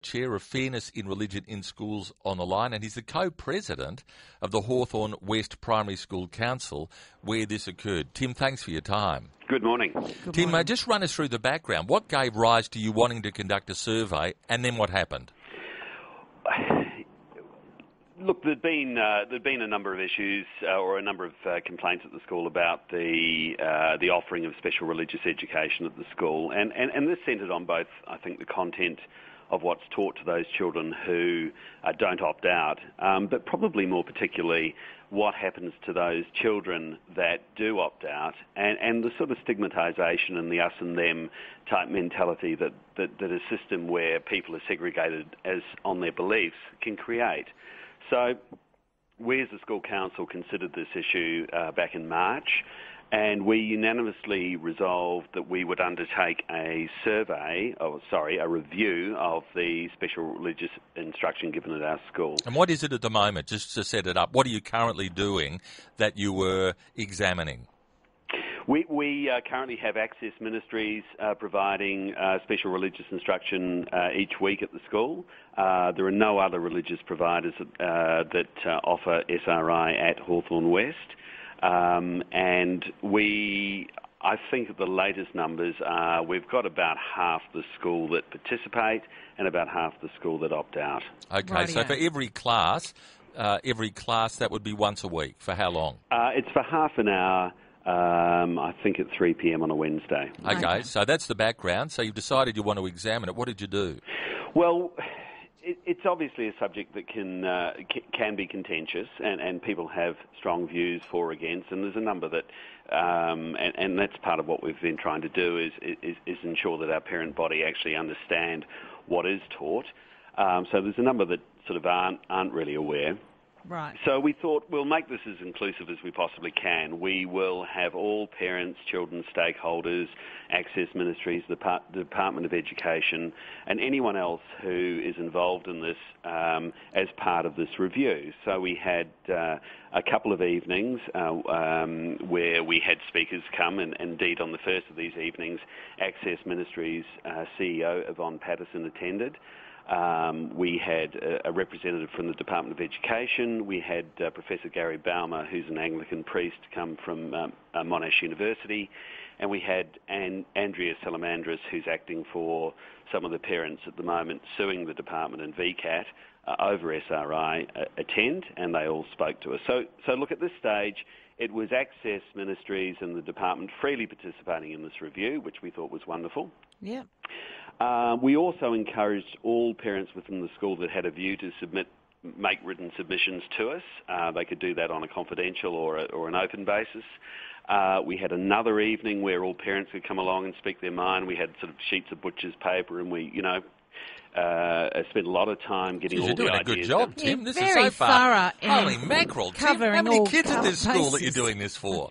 Chair of Fairness in Religion in Schools on the line, and he's the co-president of the Hawthorn West Primary School Council, where this occurred. Tim, thanks for your time. Good morning. Tim, just run us through the background. What gave rise to you wanting to conduct a survey, and then what happened? Look, there'd been a number of issues or a number of complaints at the school about the offering of special religious education at the school, and this centred on both, I think, the content of what's taught to those children who don't opt out, but probably more particularly what happens to those children that do opt out, and the sort of stigmatisation and the us and them type mentality that a system where people are segregated as on their beliefs can create. So we as the school council considered this issue back in March, and we unanimously resolved that we would undertake a review of the special religious instruction given at our school. And what is it at the moment, just to set it up? What are you currently doing that you were examining? We currently have ACCESS Ministries providing special religious instruction each week at the school. There are no other religious providers that offer SRI at Hawthorn West. And I think the latest numbers are we've got about half the school that participate and about half the school that opt out. Okay, Rightio. So for every class that would be once a week. For how long? It's for half an hour. I think at 3 p.m. on a Wednesday. Okay, so that's the background. So you've decided you want to examine it. What did you do? Well, it's obviously a subject that can be contentious, and people have strong views for or against, and there's a number that, and that's part of what we've been trying to do is ensure that our parent body actually understand what is taught. So there's a number that sort of aren't really aware. Right. So we thought we'll make this as inclusive as we possibly can. We will have all parents, children, stakeholders, ACCESS Ministries, the Department of Education, and anyone else who is involved in this as part of this review. So we had a couple of evenings where we had speakers come, and indeed on the first of these evenings, ACCESS Ministries CEO Evonne Paddison attended. We had a representative from the Department of Education. We had Professor Gary Baumer, who's an Anglican priest, come from Monash University. And we had Andrea Salamandras, who's acting for some of the parents at the moment suing the department and VCAT over SRI, attend, and they all spoke to us. So look, at this stage, it was ACCESS Ministries and the department freely participating in this review, which we thought was wonderful. Yeah. We also encouraged all parents within the school that had a view to make written submissions to us. They could do that on a confidential or an open basis. We had another evening where all parents could come along and speak their mind. We had sort of sheets of butcher's paper, and we, spent a lot of time getting all the ideas. You're doing a good job, Tim. This is very so far. thorough. Holy mackerel, Tim. Covering How many all kids at this school that you're bases. doing this for?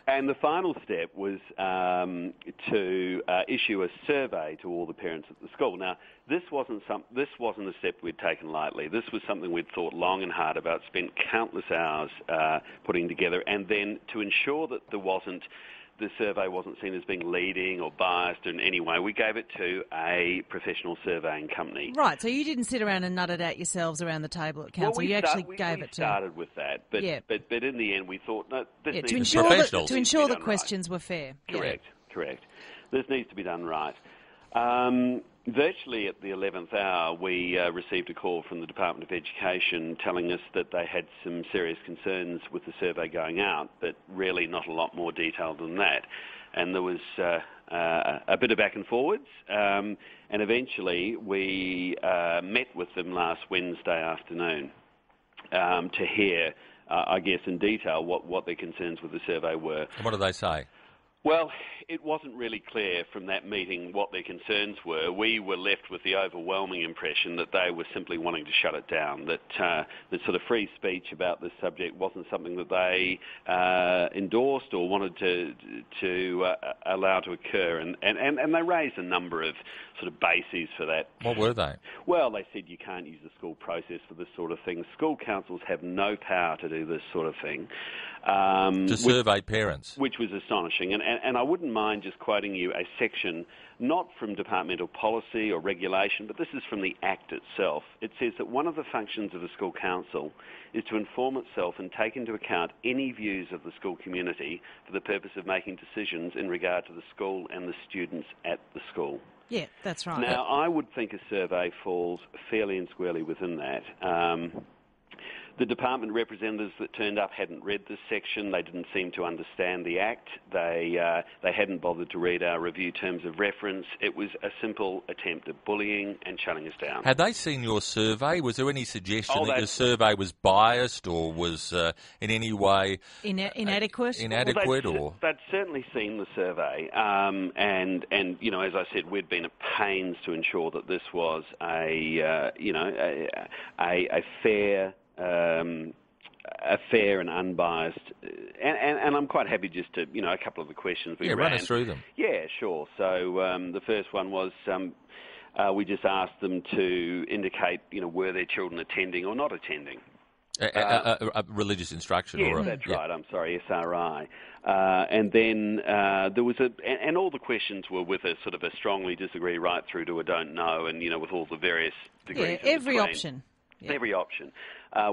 And the final step was to issue a survey to all the parents at the school. Now, this wasn't a step we'd taken lightly. This was something we'd thought long and hard about, spent countless hours putting together, and then to ensure that the survey wasn't seen as being leading or biased in any way, we gave it to a professional surveying company. Right, so you didn't sit around and nut it out yourselves around the table at council. Well, you actually gave it to... We started with that, but in the end we thought, no, this needs to ensure be that, to ensure the done questions were fair. Correct. This needs to be done right. Virtually at the 11th hour, we received a call from the Department of Education telling us that they had some serious concerns with the survey going out, but really not a lot more detail than that. And there was a bit of back and forwards, and eventually we met with them last Wednesday afternoon to hear, I guess, in detail what their concerns with the survey were. And what did they say? Well, it wasn't really clear from that meeting what their concerns were. We were left with the overwhelming impression that they were simply wanting to shut it down, that sort of free speech about this subject wasn't something that they endorsed or wanted to allow to occur. And they raised a number of sort of bases for that. What were they? Well, they said you can't use the school process for this sort of thing. School councils have no power to do this sort of thing. To survey parents. Which was astonishing. And I wouldn't mind just quoting you a section, not from departmental policy or regulation, but this is from the Act itself. It says that one of the functions of a school council is to inform itself and take into account any views of the school community for the purpose of making decisions in regard to the school and the students at the school. Yeah, that's right. Now, I would think a survey falls fairly and squarely within that. The department representatives that turned up hadn't read this section. They didn't seem to understand the Act. They hadn't bothered to read our review terms of reference. It was a simple attempt at bullying and shutting us down. Had they seen your survey? Was there any suggestion that your survey was biased or was in any way inadequate? They'd certainly seen the survey, and you know, as I said, we'd been at pains to ensure that this was a fair and unbiased, and I'm quite happy just to, you know, a couple of the questions we ran. Run us through them. Yeah, sure. So the first one was we just asked them to indicate, you know, were their children attending or not attending. Religious instruction. Yeah, that's right. I'm sorry, SRI. And then there was and all the questions were with a sort of a strongly disagree right through to a don't know, and, you know, with all the various degrees. Yeah, every option. Yeah. Every option.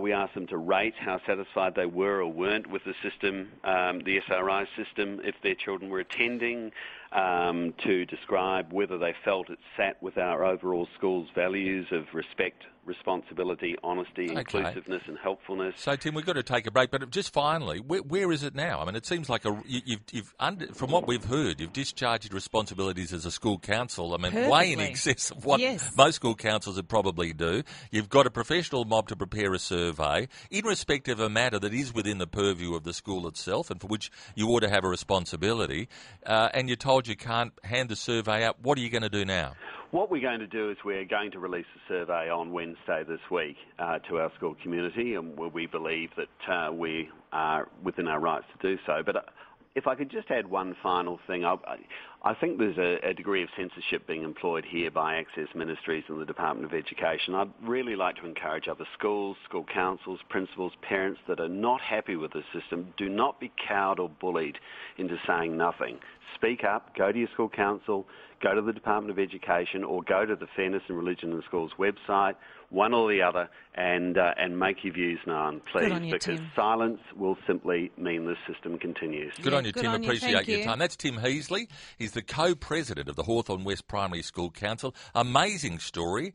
We asked them to rate how satisfied they were or weren't with the system, the SRI system, if their children were attending, to describe whether they felt it sat with our overall school's values of respect, responsibility, honesty, inclusiveness and helpfulness. So, Tim, we've got to take a break, but just finally, where is it now? I mean, it seems like from what we've heard, you've discharged your responsibilities as a school council, I mean, Perfectly. way in excess of what most school councils would probably do. You've got a professional mob to prepare a survey in respect of a matter that is within the purview of the school itself and for which you ought to have a responsibility, and you're told you can't hand the survey out. What are you going to do now? What we're going to do is we're going to release a survey on Wednesday this week to our school community, and we believe that we are within our rights to do so. But if I could just add one final thing, I think there's a degree of censorship being employed here by ACCESS Ministries and the Department of Education. I'd really like to encourage other schools, school councils, principals, parents that are not happy with the system, do not be cowed or bullied into saying nothing. Speak up, go to your school council, go to the Department of Education, or go to the Fairness and Religion in Schools website, one or the other, and make your views known, please, because Tim. silence will simply mean this system continues. Good on you, good Tim. on you. Appreciate Thank your you. time. That's Tim Heasley. He's the co-president of the Hawthorn West Primary School Council. Amazing story.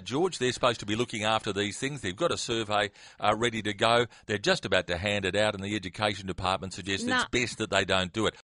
George, they're supposed to be looking after these things. They've got a survey ready to go. They're just about to hand it out, and the Education Department suggests it's best that they don't do it.